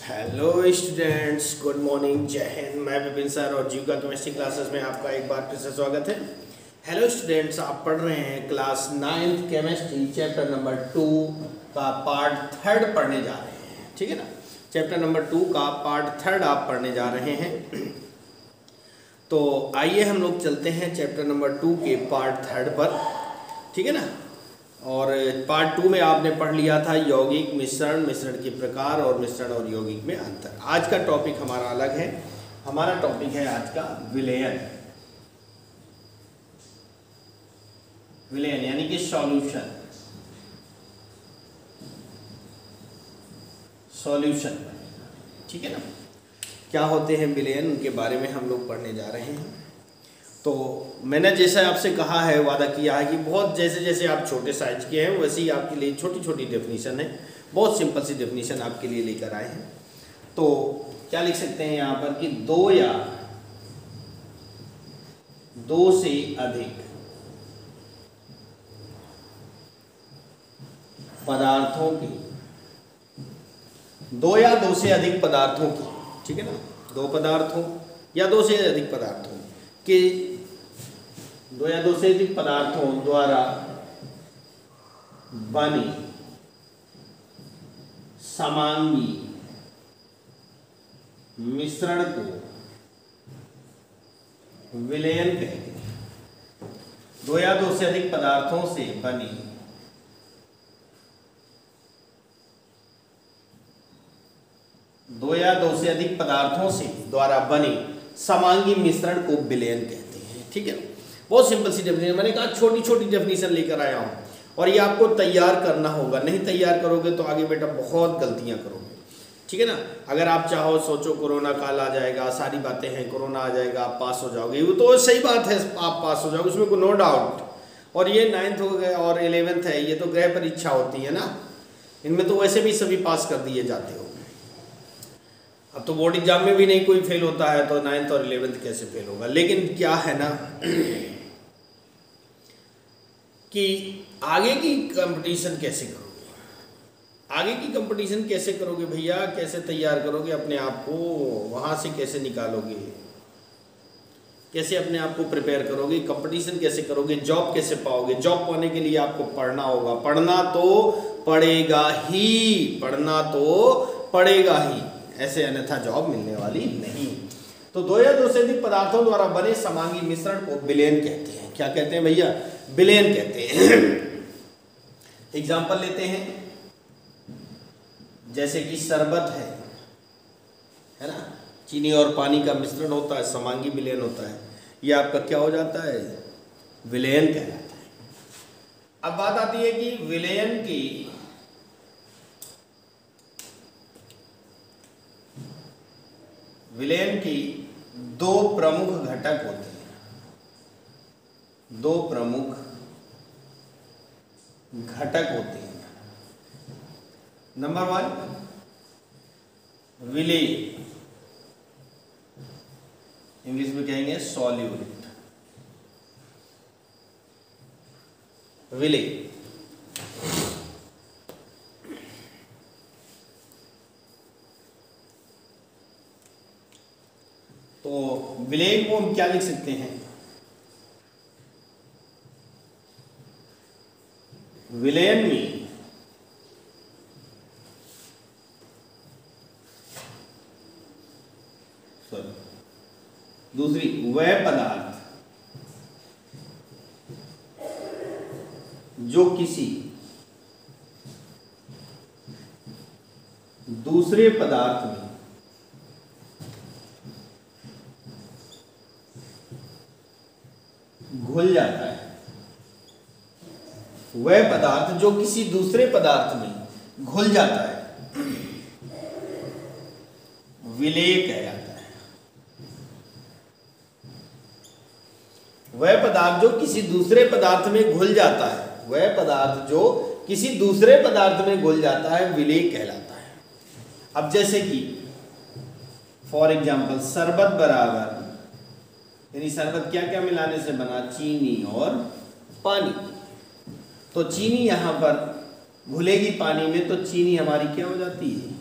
Hello students, good morning, जय हिंद। मैं Vipin sir और जीव का केमिस्ट्री क्लासेस में आपका एक बार फिर से स्वागत है। हेलो स्टूडेंट्स, आप पढ़ रहे हैं class 9th chemistry chapter number 2 का पार्ट 3 पढ़ने जा रहे हैं। ठीक है ना, चैप्टर नंबर 2 का पार्ट 3 आप पढ़ने जा रहे हैं। तो आइए हम लोग चलते हैं चैप्टर नंबर 2 के पार्ट 3 पर। ठीक है ना, और पार्ट 2 में आपने पढ़ लिया था यौगिक, मिश्रण, मिश्रण के प्रकार और मिश्रण और यौगिक में अंतर। आज का टॉपिक हमारा अलग है। हमारा टॉपिक है आज का विलयन। विलयन यानी कि सॉल्यूशन। सॉल्यूशन, ठीक है ना। क्या होते हैं विलयन, उनके बारे में हम लोग पढ़ने जा रहे हैं। तो मैंने जैसा आपसे कहा है, वादा किया है कि बहुत जैसे जैसे आप छोटे साइज के हैं वैसे ही आपके लिए छोटी छोटी डेफिनेशन है। बहुत सिंपल सी डेफिनेशन आपके लिए लेकर आए हैं। तो क्या लिख सकते हैं यहाँ पर कि दो या दो से अधिक पदार्थों की, दो या दो से अधिक पदार्थों की, ठीक है ना, दो पदार्थों या दो से अधिक पदार्थों के, दो या दो से अधिक पदार्थों द्वारा बनी समांगी मिश्रण को विलयन कहते हैं। दो या दो से अधिक पदार्थों से बनी दो या दो से अधिक पदार्थों से द्वारा बने समांगी मिश्रण को विलयन कहते हैं। ठीक है, बहुत सिंपल सी डेफिनेशन। मैंने कहा छोटी छोटी डेफिनेशन लेकर आया हूँ और ये आपको तैयार करना होगा। नहीं तैयार करोगे तो आगे बेटा बहुत गलतियाँ करोगे। ठीक है ना। अगर आप चाहो, सोचो कोरोना काल आ जाएगा, सारी बातें हैं, कोरोना आ जाएगा, आप पास हो जाओगे, वो तो सही बात है, आप पास हो जाओगे, उसमें कोई नो डाउट। और ये 9th हो गए और 11th है, ये तो गृह परीक्षा होती है ना, इनमें तो वैसे भी सभी पास कर दिए जाते हो। अब तो बोर्ड एग्जाम में भी नहीं कोई फेल होता है, तो 9th और 11th कैसे फेल होगा। लेकिन क्या है ना कि आगे की कंपटीशन कैसे करोगे, आगे की कंपटीशन कैसे करोगे भैया, कैसे तैयार करोगे अपने आप को, वहाँ से कैसे निकालोगे, कैसे अपने आप को प्रिपेयर करोगे, कंपटीशन कैसे करोगे, जॉब कैसे पाओगे। जॉब पाने के लिए आपको पढ़ना होगा, पढ़ना तो पड़ेगा ही, पढ़ना तो पड़ेगा ही, ऐसे अन्यथा जॉब मिलने वाली नहीं। तो दो या दो से अधिक पदार्थों द्वारा बने समांगी मिश्रण को विलयन कहते हैं। क्या कहते हैं भैया? विलयन कहते हैं। एग्जाम्पल लेते हैं, जैसे कि शरबत है ना, चीनी और पानी का मिश्रण होता है, समांगी विलयन होता है, ये आपका क्या हो जाता है? विलयन कहलाता है। अब बात आती है कि विलयन की दो प्रमुख घटक होते हैं, दो प्रमुख घटक होते हैं। नंबर 1 विलेय, इंग्लिश में कहेंगे सॉल्यूट, विलेय। तो विलयन को हम क्या लिख सकते हैं? विलयन में दूसरी, वह पदार्थ जो किसी दूसरे पदार्थ में घुल जाता है, वह पदार्थ जो किसी दूसरे पदार्थ में घुल जाता है, विलेय कहलाता है। वह पदार्थ जो किसी दूसरे पदार्थ में घुल जाता है, वह पदार्थ जो किसी दूसरे पदार्थ में घुल जाता है, विलेय कहलाता है। अब जैसे कि फॉर एग्जाम्पल शरबत बराबर, यानी शरबत क्या क्या मिलाने से बना? चीनी और पानी। तो चीनी यहाँ पर घुलेगी पानी में, तो चीनी हमारी क्या हो जाती है?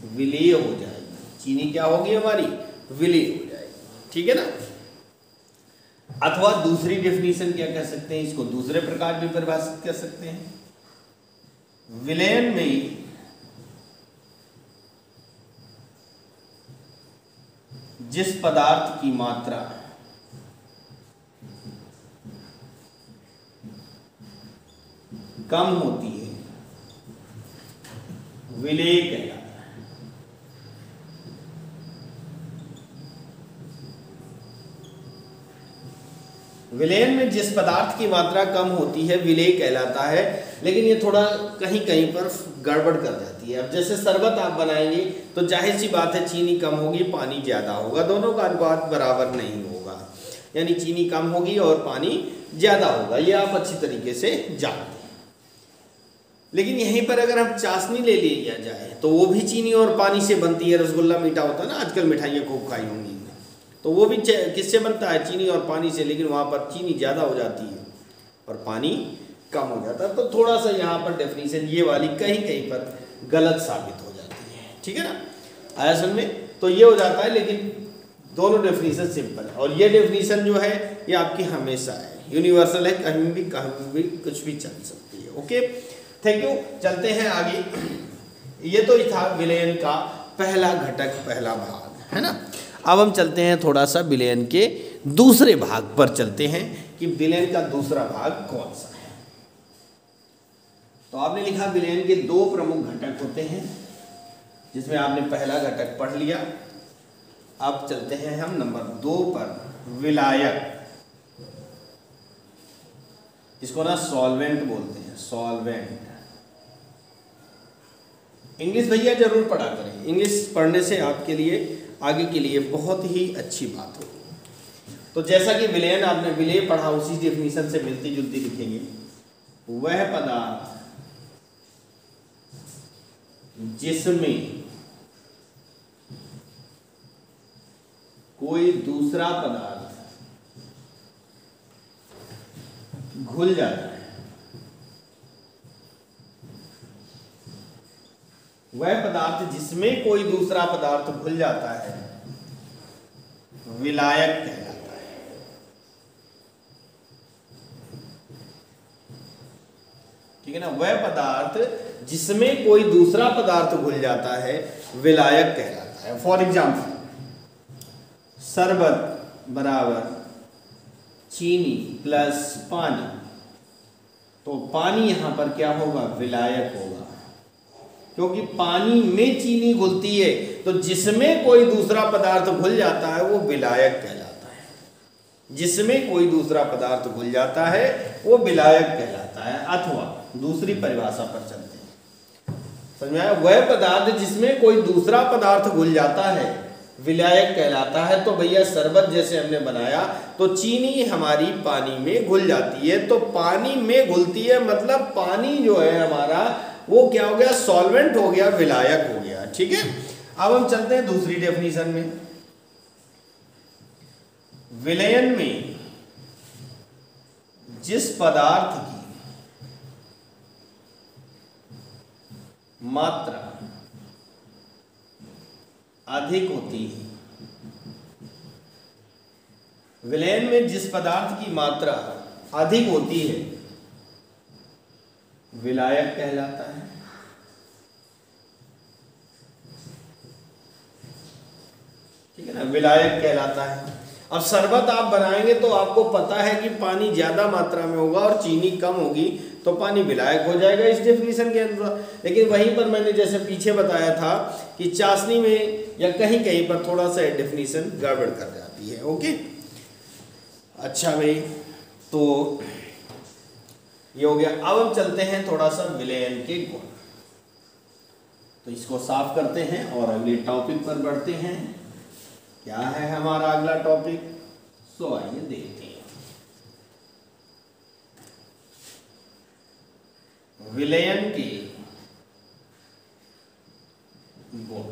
विलेय हो जाएगी, चीनी क्या होगी हमारी, विलेय हो जाएगी, ठीक है ना। अथवा दूसरी डेफिनेशन क्या कह सकते हैं, इसको दूसरे प्रकार भी परिभाषित कर सकते हैं, विलयन में जिस पदार्थ की मात्रा कम होती है विलेय कहलाता है। विलयन में जिस पदार्थ की मात्रा कम होती है विलेय कहलाता है। लेकिन ये थोड़ा कहीं कहीं पर गड़बड़ कर जाती है। अब जैसे शरबत आप बनाएंगे तो जाहिर सी बात है चीनी कम होगी पानी ज़्यादा होगा, दोनों का अनुपात बराबर नहीं होगा, यानी चीनी कम होगी और पानी ज़्यादा होगा, ये आप अच्छी तरीके से जानते हैं। लेकिन यहीं पर अगर हम चाशनी ले लिया जाए तो वो भी चीनी और पानी से बनती है। रसगुल्ला मीठा होता है ना, आजकल मिठाइयाँ खूब खाई होंगी, तो वो भी किससे बनता है, चीनी और पानी से। लेकिन वहाँ पर चीनी ज़्यादा हो जाती है और पानी कम हो जाता है। तो थोड़ा सा यहाँ पर डेफिनेशन ये वाली कहीं कहीं पर गलत साबित हो जाती है, ठीक है ना, आया समझ में। तो ये हो जाता है, लेकिन दोनों डेफिनेशन सिंपल है। और ये डेफिनेशन जो है ये आपकी हमेशा है, यूनिवर्सल है, कहीं भी कुछ भी चल सकती है। Okay, thank you. चलते हैं आगे। ये तो था विलयन का पहला घटक, पहला भाग, है ना। अब हम चलते हैं थोड़ा सा विलयन के दूसरे भाग पर चलते हैं कि विलयन का दूसरा भाग कौन सा है। तो आपने लिखा विलयन के दो प्रमुख घटक होते हैं, जिसमें आपने पहला घटक पढ़ लिया। अब चलते हैं हम नंबर 2 पर, विलायक। इसको ना सॉल्वेंट बोलते हैं, सॉल्वेंट। इंग्लिश भैया जरूर पढ़ा करें, इंग्लिश पढ़ने से आपके लिए आगे के लिए बहुत ही अच्छी बात होगी। तो जैसा कि विलयन आपने विलेय पढ़ा, उसी डेफिनेशन से मिलती जुलती लिखेंगे। वह पदार्थ जिसमें कोई दूसरा पदार्थ घुल जाता है, वह पदार्थ जिसमें कोई दूसरा पदार्थ घुल जाता है विलायक कहलाता है। ठीक है ना, वह पदार्थ जिसमें कोई दूसरा पदार्थ घुल जाता है विलायक कहलाता है। फॉर एग्जाम्पल, शरबत बराबर चीनी प्लस पानी, तो पानी यहां पर क्या होगा, विलायक होगा, क्योंकि पानी में चीनी घुलती है। तो जिसमें कोई दूसरा पदार्थ घुल जाता है वो विलायक कहलाता है। जिसमें कोई दूसरा पदार्थ घुल जाता है वो विलायक कहलाता है। अथवा दूसरी परिभाषा पर चलते हैं, समझ में आया। वह पदार्थ जिसमें कोई दूसरा पदार्थ घुल जाता है विलायक कहलाता है। तो भैया शरबत जैसे हमने बनाया तो चीनी हमारी पानी में घुल जाती है, तो पानी में घुलती है मतलब पानी जो है हमारा वो क्या हो गया, सॉल्वेंट हो गया, विलायक हो गया। ठीक है, अब हम चलते हैं दूसरी डेफिनेशन में। विलयन में जिस पदार्थ की मात्रा अधिक होती है, विलयन में जिस पदार्थ की मात्रा अधिक होती है विलायक कहलाता है। ठीक है ना, विलायक कहलाता है। अब शरबत आप बनाएंगे तो आपको पता है कि पानी ज्यादा मात्रा में होगा और चीनी कम होगी, तो पानी विलायक हो जाएगा इस डेफिनेशन के अनुसार। लेकिन वहीं पर मैंने जैसे पीछे बताया था कि चाशनी में या कहीं कहीं पर थोड़ा सा डेफिनेशन गड़बड़ कर जाती है। ओके, अच्छा भाई, तो ये हो गया। अब हम चलते हैं थोड़ा सा विलयन के गुण, तो इसको साफ करते हैं और अगले टॉपिक पर बढ़ते हैं। क्या है हमारा अगला टॉपिक, सो आइए देखते हैं। विलयन के गुण,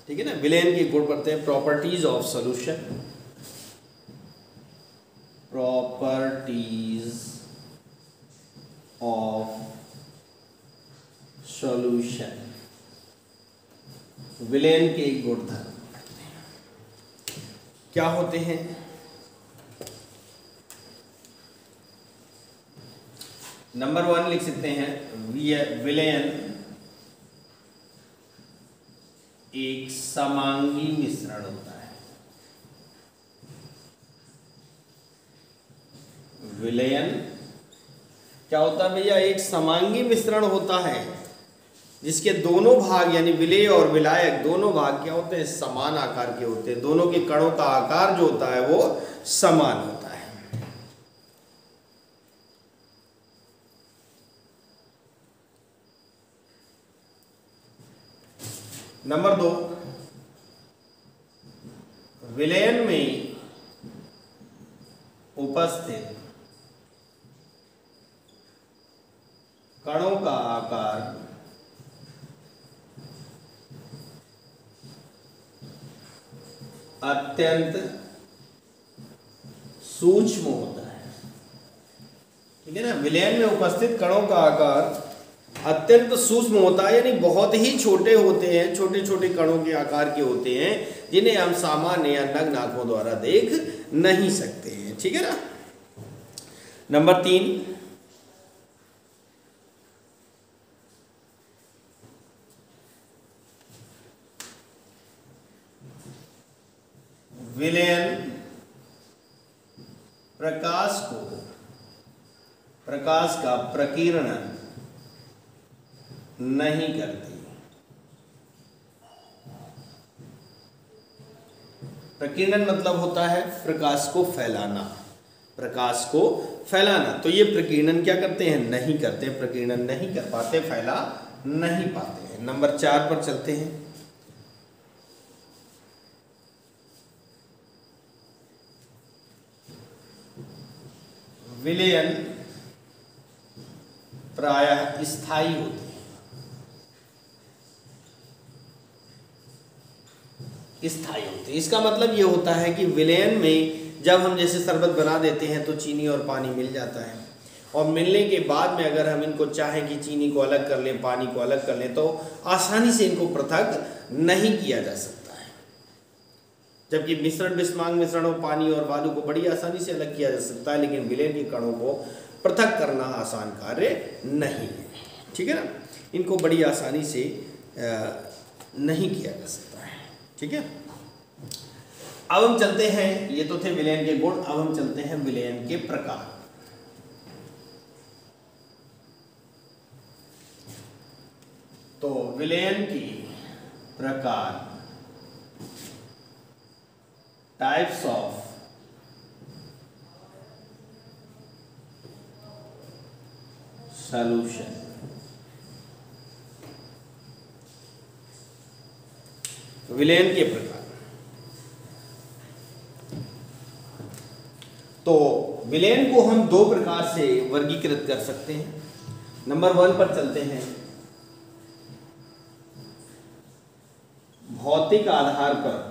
ठीक है ना। विलयन के गुण पढ़ते हैं। Properties of solution, properties of solution, villain के गुणधर्म क्या होते हैं? नंबर 1 लिख सकते हैं, विलेन एक समांगी मिश्रण होता है। विलयन क्या होता है भैया? एक समांगी मिश्रण होता है जिसके दोनों भाग यानी विलेय और विलायक दोनों भाग क्या होते हैं? समान आकार के होते हैं। दोनों के कणों का आकार जो होता है वो समान होता है। नंबर 2, विलयन में उपस्थित कणों का आकार अत्यंत सूक्ष्म होता है। ठीक है ना? विलयन में उपस्थित कणों का आकार अत्यंत सूक्ष्म होता है, यानी बहुत ही छोटे होते हैं, छोटे छोटे कणों के आकार के होते हैं जिन्हें हम सामान्य या नग्न आंखों द्वारा देख नहीं सकते हैं। ठीक है ना? नंबर 3, विलयन प्रकाश का प्रकीर्णन नहीं करती। प्रकीर्णन मतलब होता है प्रकाश को फैलाना, प्रकाश को फैलाना। तो ये प्रकीर्णन क्या करते हैं? नहीं करते, प्रकीर्णन नहीं कर पाते, फैला नहीं पाते हैं। नंबर 4 पर चलते हैं। विलयन प्रायः स्थायी होते हैं। स्थायी होते हैं इसका मतलब ये होता है कि विलयन में जब हम जैसे शरबत बना देते हैं तो चीनी और पानी मिल जाता है, और मिलने के बाद में अगर हम इनको चाहें कि चीनी को अलग कर लें, पानी को अलग कर लें, तो आसानी से इनको पृथक नहीं किया जा सकता है। जबकि मिश्रण बिस्मांग मिश्रण और पानी और बालू को बड़ी आसानी से अलग किया जा सकता है, लेकिन विलयन के कणों को पृथक करना आसान कार्य नहीं है। ठीक है ना? इनको बड़ी आसानी से नहीं किया जा सकता है। ठीक है? अब हम चलते हैं, ये तो थे विलयन के गुण, अब हम चलते हैं विलयन के प्रकार। तो विलयन के प्रकार, टाइप्स ऑफ सॉल्यूशन। विलयन के प्रकार, तो विलयन को हम 2 प्रकार से वर्गीकृत कर सकते हैं। नंबर 1 पर चलते हैं। भौतिक आधार पर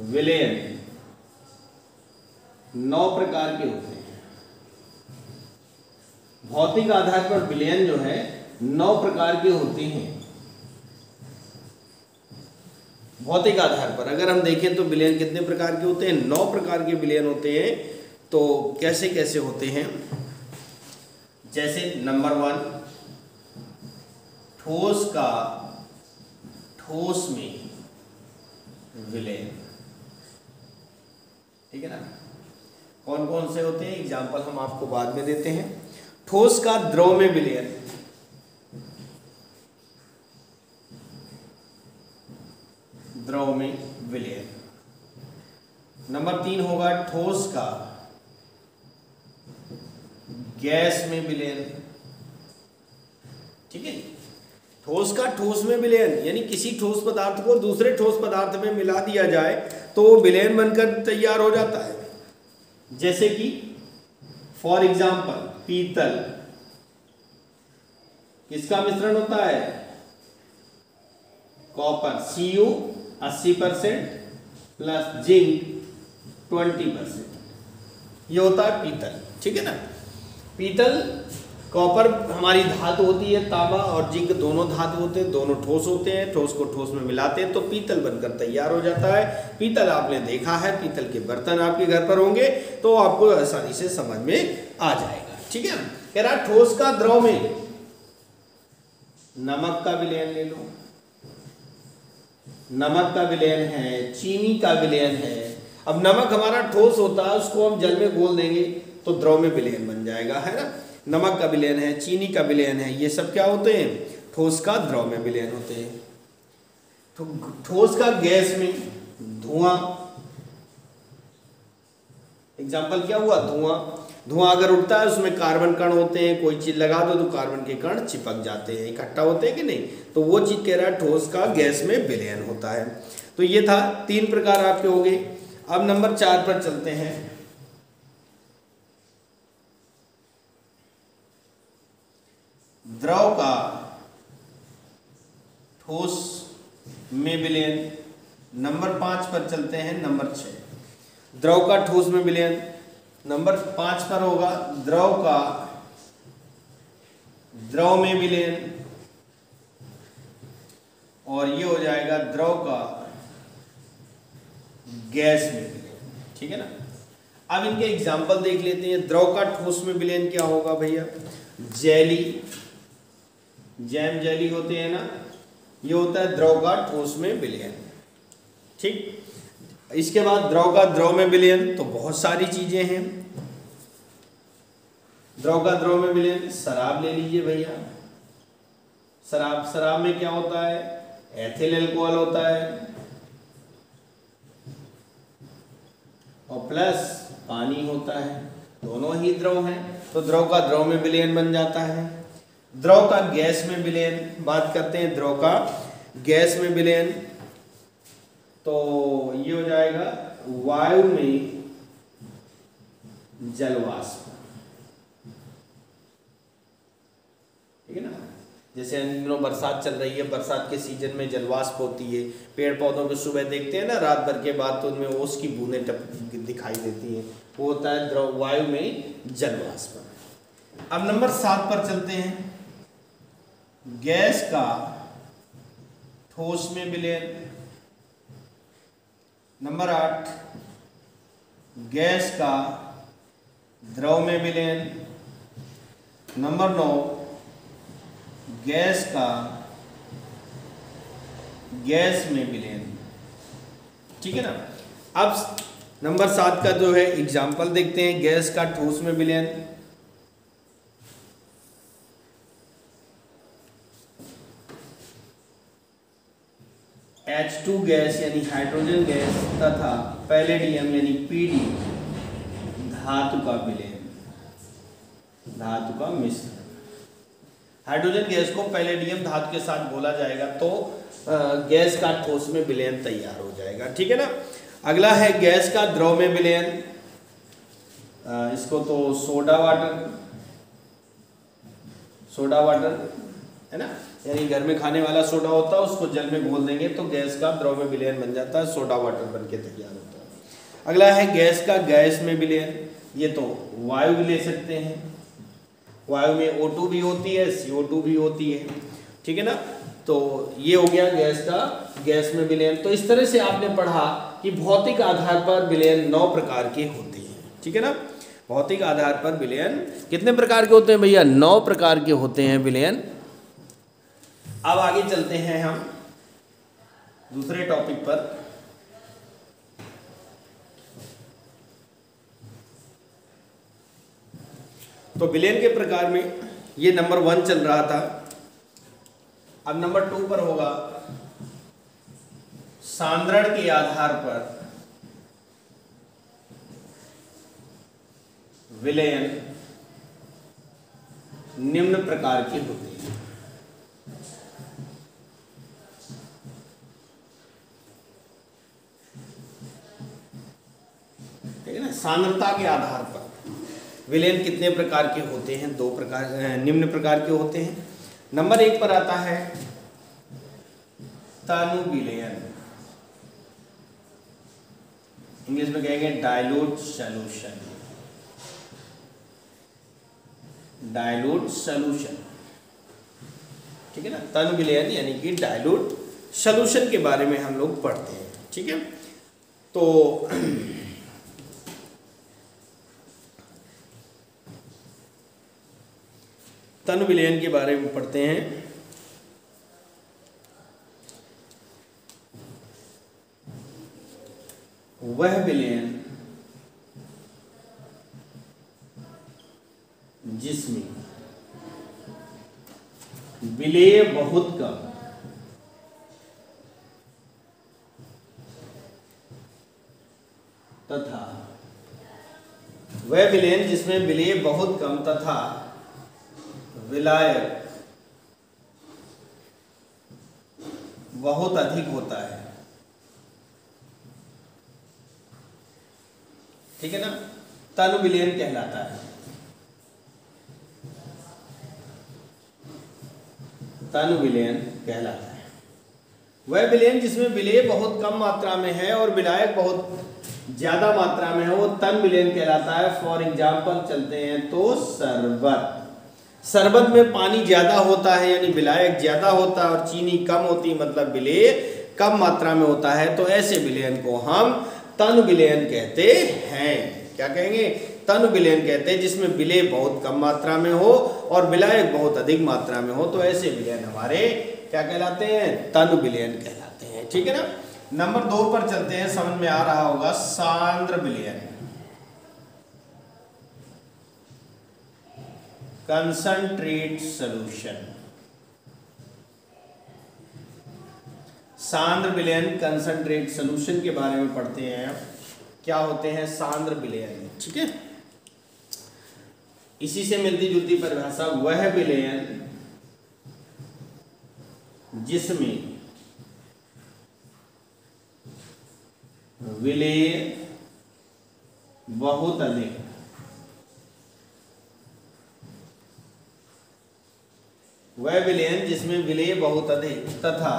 विलयन 9 प्रकार के होते हैं। भौतिक आधार पर विलयन जो है 9 प्रकार के होते हैं। भौतिक आधार पर अगर हम देखें तो विलयन कितने प्रकार के होते हैं? 9 प्रकार के विलयन होते हैं। तो कैसे कैसे होते हैं? जैसे नंबर 1, ठोस का ठोस में विलयन। ठीक है ना? कौन कौन से होते हैं? एग्जाम्पल हम आपको बाद में देते हैं। ठोस का द्रव में विलयन, द्रव में विलयन। नंबर 3 होगा ठोस का गैस में विलयन। ठीक है? ठोस का ठोस में विलयन यानी किसी ठोस पदार्थ को दूसरे ठोस पदार्थ में मिला दिया जाए तो वो विलयन बनकर तैयार हो जाता है। जैसे कि फॉर एग्जाम्पल पीतल किसका मिश्रण होता है? कॉपर Cu 80% प्लस जिंक 20%, ये होता है पीतल। ठीक है ना? पीतल कॉपर हमारी धातु होती है, तांबा और जिंक दोनों धातु होते हैं, दोनों ठोस होते हैं, ठोस को ठोस में मिलाते हैं तो पीतल बनकर तैयार हो जाता है। पीतल आपने देखा है, पीतल के बर्तन आपके घर पर होंगे तो आपको आसानी से समझ में आ जाएगा। ठीक है, कह रहा ठोस का द्रव में नमक का विलयन ले लो, नमक का विलयन है, चीनी का विलयन है। अब नमक हमारा ठोस होता है, उसको हम जल में घोल देंगे तो द्रव में विलयन बन जाएगा, है ना। नमक का विलयन है, चीनी का विलयन है, ये सब क्या होते हैं, ठोस का द्रव में विलयन होते हैं। तो ठोस का गैस में धुआं, एग्जाम्पल क्या हुआ, धुआं। धुआं अगर उठता है उसमें कार्बन कण होते हैं, कोई चीज लगा दो तो कार्बन के कण चिपक जाते हैं, इकट्ठा होते हैं कि नहीं, तो वो चीज कह रहा है ठोस का गैस में विलयन होता है। तो ये था 3 प्रकार आपके हो गए। अब नंबर 4 पर चलते हैं। द्रव का ठोस में विलयन। नंबर 5 पर चलते हैं, नंबर 6 द्रव का ठोस में विलयन। नंबर 5 पर होगा द्रव का द्रव में विलयन, और ये हो जाएगा द्रव का गैस में विलयन। ठीक है ना। अब इनके एग्जाम्पल देख लेते हैं। द्रव का ठोस में विलयन क्या होगा भैया, जेली, जैम जेली होते हैं ना, ये होता है द्रव का ठोस में विलयन। ठीक, इसके बाद द्रव का द्रव में विलयन तो बहुत सारी चीजें हैं। द्रव का द्रव में विलयन, शराब ले लीजिए भैया, शराब में क्या होता है, एथिल अल्कोहल होता है और प्लस पानी होता है, दोनों ही द्रव हैं, तो द्रव का द्रव में विलयन बन जाता है। द्रव का गैस में विलयन, बात करते हैं द्रव का गैस में विलयन, तो ये हो जाएगा वायु में जलवाष्प। ठीक है ना। जैसे इन दिनों बरसात चल रही है, बरसात के सीजन में जलवाष्प होती है, पेड़ पौधों को सुबह देखते हैं ना रात भर के बाद तो उनमें ओस की बूंदें दिखाई देती हैं, वो होता है द्रव वायु में जलवाष्प। अब नंबर 7 पर चलते हैं। गैस का ठोस में विलयन। नंबर 8 गैस का द्रव में विलयन। नंबर 9 गैस का गैस में विलयन। ठीक है ना। अब नंबर 7 का जो है एग्जाम्पल देखते हैं। गैस का ठोस में विलयन, H2 गैस यानी हाइड्रोजन गैस तथा पैलेडियम यानी PD धातु का विलयन, धातु का मिश्रण। हाइड्रोजन गैस को पैलेडियम धातु के साथ घोला जाएगा तो गैस का ठोस में विलयन तैयार हो जाएगा। ठीक है ना। अगला है गैस का द्रव में विलयन, इसको तो सोडा वाटर है ना, यानी घर में खाने वाला सोडा होता है उसको जल में घोल देंगे तो गैस का द्रव में विलयन बन जाता है, सोडा वाटर बन के तैयार होता है। अगला है गैस का गैस में विलयन, ये तो वायु भी ले सकते हैं, वायु में O2 भी होती है, CO2 भी होती है। ठीक है ना। तो ये हो गया गैस का गैस में विलयन। तो इस तरह से आपने पढ़ा कि भौतिक आधार पर विलयन 9 प्रकार के होते हैं। ठीक है ना। भौतिक आधार पर विलयन कितने प्रकार के होते हैं भैया, 9 प्रकार के होते हैं विलयन। अब आगे चलते हैं हम दूसरे टॉपिक पर। तो विलयन के प्रकार में ये नंबर 1 चल रहा था। अब नंबर 2 पर होगा सांद्रण के आधार पर विलयन निम्न प्रकार के होते हैं। ठीक है ना। सांद्रता के आधार पर विलयन कितने प्रकार के होते हैं, 2 प्रकार, निम्न प्रकार के होते हैं। नंबर 1 पर आता है तनु विलयन, इंग्लिश में कहेंगे डाइल्यूट सॉल्यूशन। डाइल्यूट सॉल्यूशन, ठीक है ना। तन विलयन यानी कि डाइल्यूट सॉल्यूशन के बारे में हम लोग पढ़ते हैं, ठीक है। तो तन विलयन के बारे में पढ़ते हैं। वह विलयन जिसमें विलेय बहुत कम तथा वह विलयन जिसमें विलेय बहुत कम तथा विलायक बहुत अधिक होता है, ठीक है ना, तन विलयन कहलाता है। तन विलयन कहलाता है वह विलयन जिसमें विलेय बहुत कम मात्रा में है और विलायक बहुत ज्यादा मात्रा में है, वो तन विलयन कहलाता है। फॉर एग्जाम्पल चलते हैं तो शरबत, शरबत में पानी ज्यादा होता है यानी विलायक ज्यादा होता है और चीनी कम होती है मतलब विलेय कम मात्रा में होता है, तो ऐसे विलयन को हम तन विलयन कहते हैं। क्या कहेंगे? तन विलयन कहते हैं जिसमें विलेय बहुत कम मात्रा में हो और विलायक बहुत अधिक मात्रा में हो, तो ऐसे विलयन हमारे क्या कहलाते हैं? तन विलयन कहलाते हैं, ठीक है ना। नंबर 2 पर चलते हैं, समझ में आ रहा होगा, सांद्र विलयन, कंसंट्रेट सॉल्यूशन। सांद्र विलयन कंसंट्रेट सॉल्यूशन के बारे में पढ़ते हैं। क्या होते हैं सांद्र विलयन, ठीक है। इसी से मिलती जुलती परिभाषा, वह विलयन जिसमें विलेय बहुत अधिक वह विलयन जिसमें विलेय बहुत अधिक तथा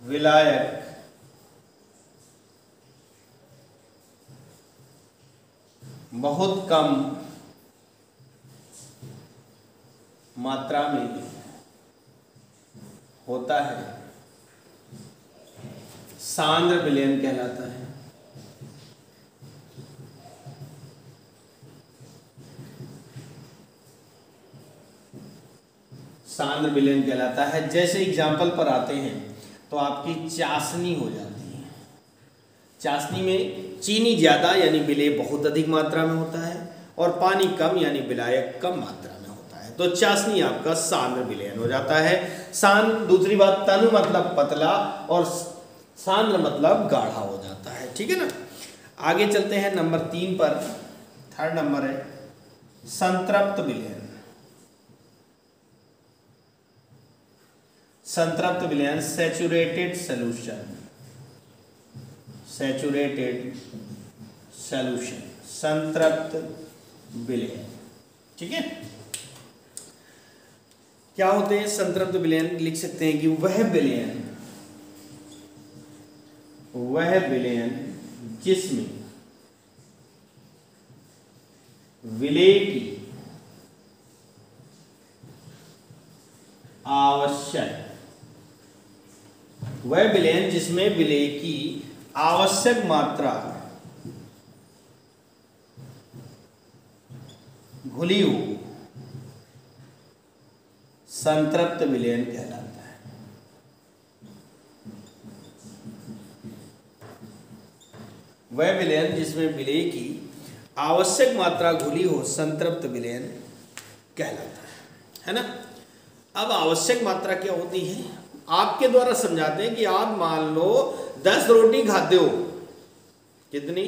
विलायक बहुत कम मात्रा में होता है, सांद्र विलयन कहलाता है। सांद्र विलयन कहलाता है। जैसे एग्जाम्पल पर आते हैं तो आपकी चाशनी हो जाती है। चाशनी में चीनी ज्यादा यानी विलेय बहुत अधिक मात्रा में होता है और पानी कम यानी विलायक कम मात्रा में होता है, तो चाशनी आपका सांद्र विलयन हो जाता है। दूसरी बात, तनु मतलब पतला और सांद्र मतलब गाढ़ा हो जाता है, ठीक है ना। आगे चलते हैं नंबर 3 पर, 3rd नंबर है संतृप्त विलयन। संतृप्त विलयन, सैचुरेटेड सॉल्यूशन, सैचुरेटेड सॉल्यूशन, संतृप्त विलयन, ठीक है। क्या होते हैं संतृप्त विलयन? लिख सकते हैं कि वह विलयन जिसमें विलेय की आवश्यक वह विलयन जिसमें विलेय की आवश्यक मात्रा घुली हो, संतृप्त विलयन कहलाता है। वह विलयन जिसमें विलेय की आवश्यक मात्रा घुली हो, संतृप्त विलयन कहलाता है ना। अब आवश्यक मात्रा क्या होती है आपके द्वारा समझाते हैं कि आप मान लो 10 रोटी खाते हो, कितनी?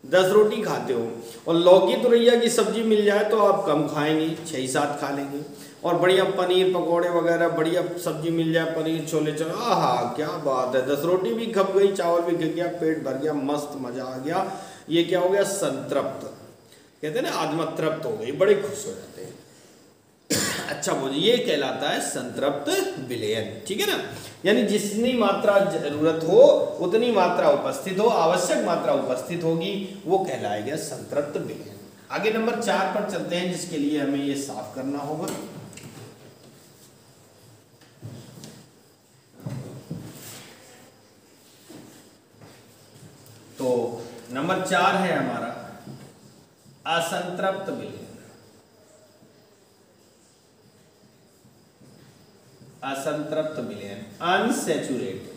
10 रोटी खाते हो और लौकी तुरैया की सब्जी मिल जाए तो आप कम खाएंगे, 6-7 खा लेंगे, और बढ़िया पनीर पकोड़े वगैरह बढ़िया सब्जी मिल जाए, पनीर छोले चलो, आहा क्या बात है, 10 रोटी भी खप गई, चावल भी खप गया, पेट भर गया, मस्त मजा आ गया। ये क्या हो गया? संतृप्त। कहते हैं ना आत्मा तृप्त हो गई, बड़े खुश हो जाते हैं। अच्छा बोलिए, ये कहलाता है संतृप्त विलयन, ठीक है ना। यानी जितनी मात्रा जरूरत हो उतनी मात्रा उपस्थित हो, आवश्यक मात्रा उपस्थित होगी, वो कहलाएगा संतृप्त विलयन। आगे नंबर 4 पर चलते हैं, जिसके लिए हमें ये साफ करना होगा। तो नंबर 4 है हमारा असंतृप्त विलयन। असंतृप्त विलयन, अनसैचुरेटेड,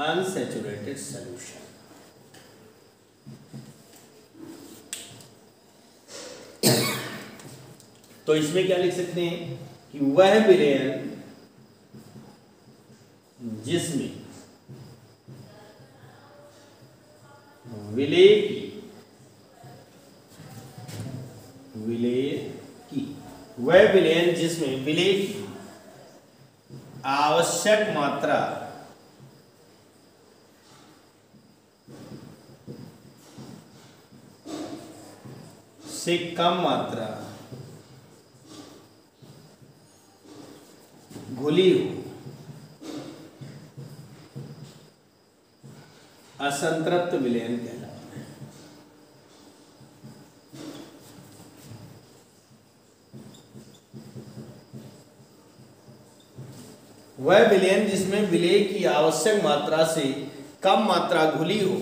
अनसैचुरेटेड सॉल्यूशन। तो इसमें क्या लिख सकते हैं कि वह विलयन जिसमें विलेय की, वह विलयन जिसमें विलेय की आवश्यक मात्रा से कम मात्रा घुली हो, असंतृप्त विलयन कहलाता है। वह विलयन जिसमें विलेय की आवश्यक मात्रा से कम मात्रा घुली हो,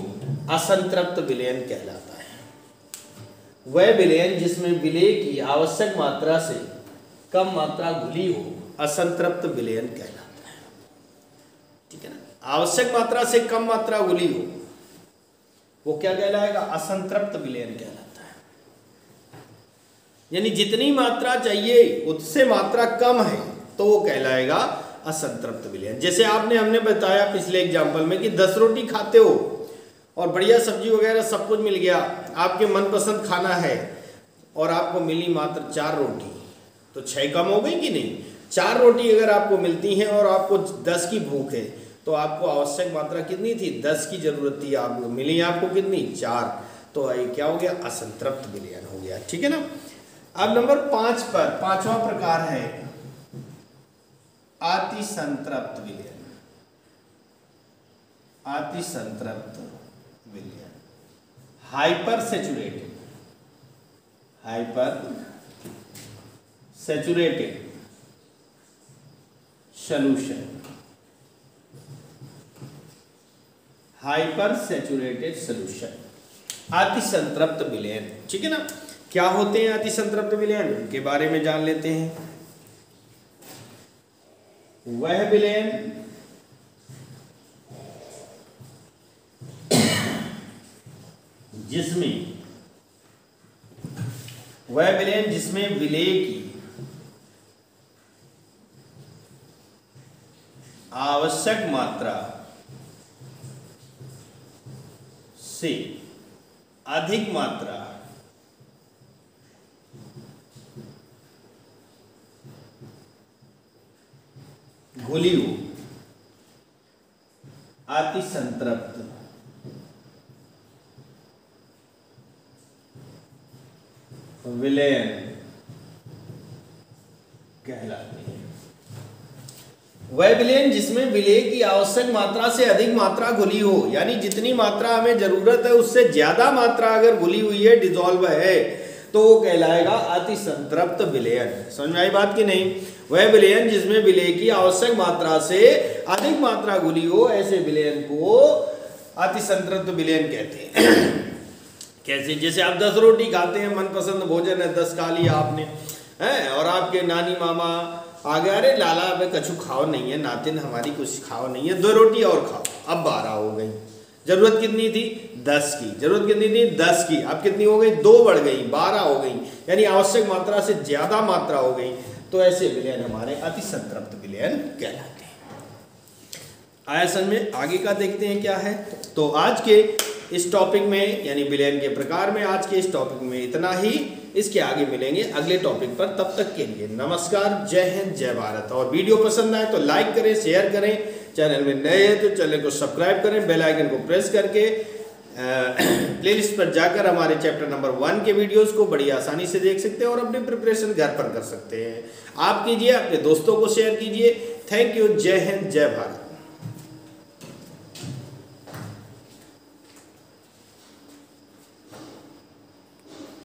असंतृप्त विलयन कहलाता है। वह विलयन जिसमें विलेय की आवश्यक मात्रा से कम मात्रा घुली हो, असंतृप्त विलयन कहलाता है। ठीक है ना, आवश्यक मात्रा से कम मात्रा घुली हो, वो क्या कहलाएगा? असंतृप्त विलयन कहलाता है। यानी जितनी मात्रा चाहिए उससे मात्रा कम है तो वो कहलाएगा असंतृप्त विलयन। जैसे हमने बताया पिछले एग्जाम्पल में कि 10 रोटी खाते हो और बढ़िया सब्जी वगैरह सब कुछ मिल गया, आपके मनपसंद खाना है, और आपको मिली मात्र 4 रोटी, तो 6 कम हो गई कि नहीं? 4 रोटी अगर आपको मिलती हैं और आपको 10 की भूख है, तो आपको आवश्यक मात्रा कितनी थी? 10 की जरूरत थी, आपको मिली आपको कितनी? 4। तो ये क्या हो गया? असंतृप्त विलयन हो गया। ठीक है ना। अब नंबर 5 पर, 5वां प्रकार है अतिसंतृप्त विलयन। अतिसंतृप्त विलयन, hyper saturated, hyper saturated solution, hyper saturated solution, अतिसंतृप्त विलयन। ठीक है ना। क्या होते हैं अतिसंतृप्त विलयन? उनके बारे में जान लेते हैं। वह विलयन जिसमें विलेय की आवश्यक मात्रा से अधिक मात्रा घुली हो, अतिसंतृप्त विलयन कहलाते हैं। वह विलयन जिसमें विलेय की आवश्यक मात्रा से अधिक मात्रा घुली हो, यानी जितनी मात्रा हमें जरूरत है उससे ज्यादा मात्रा अगर घुली हुई है, डिजॉल्व है, तो वो कहलाएगा अतिसंतृप्त विलयन। समझ में आई बात की नहीं? वह विलयन जिसमें विलेय की आवश्यक मात्रा से अधिक मात्रा घुली हो, ऐसे विलयन को अतिसंतृप्त विलयन कहते हैं। कैसे? जैसे आप 10 रोटी खाते हैं, मनपसंद भोजन है, 10 खा लिया आपने है, और आपके नानी मामा आ गए, अरे लाला अब कछु खाओ नहीं है, नातिन हमारी कुछ खाओ नहीं है, 2 रोटी और खाओ। अब 12 हो गई। जरूरत कितनी थी? 10 की। जरूरत कितनी थी? 10 की। अब कितनी हो गई? 2 बढ़ गई, 12 हो गई, यानी आवश्यक मात्रा से ज्यादा मात्रा हो गई। तो ऐसे विलयन हमारे अतिसंतृप्त विलयन कहलाते हैं। आया समझ में? आगे का देखते हैं क्या है। तो आज के इस टॉपिक में, यानी विलयन के प्रकार में, आज के इस टॉपिक में इतना ही। इसके आगे मिलेंगे अगले टॉपिक पर। तब तक के लिए नमस्कार, जय हिंद, जय भारत। और वीडियो पसंद आए तो लाइक करें, शेयर करें, चैनल में नए हैं तो चैनल को सब्सक्राइब करें, बेल आइकन को प्रेस करके प्लेलिस्ट पर जाकर हमारे चैप्टर नंबर 1 के वीडियोस को बड़ी आसानी से देख सकते हैं और अपनी प्रिपरेशन घर पर कर सकते हैं। आप कीजिए, अपने दोस्तों को शेयर कीजिए। Thank you. जय हिंद, जय भारत।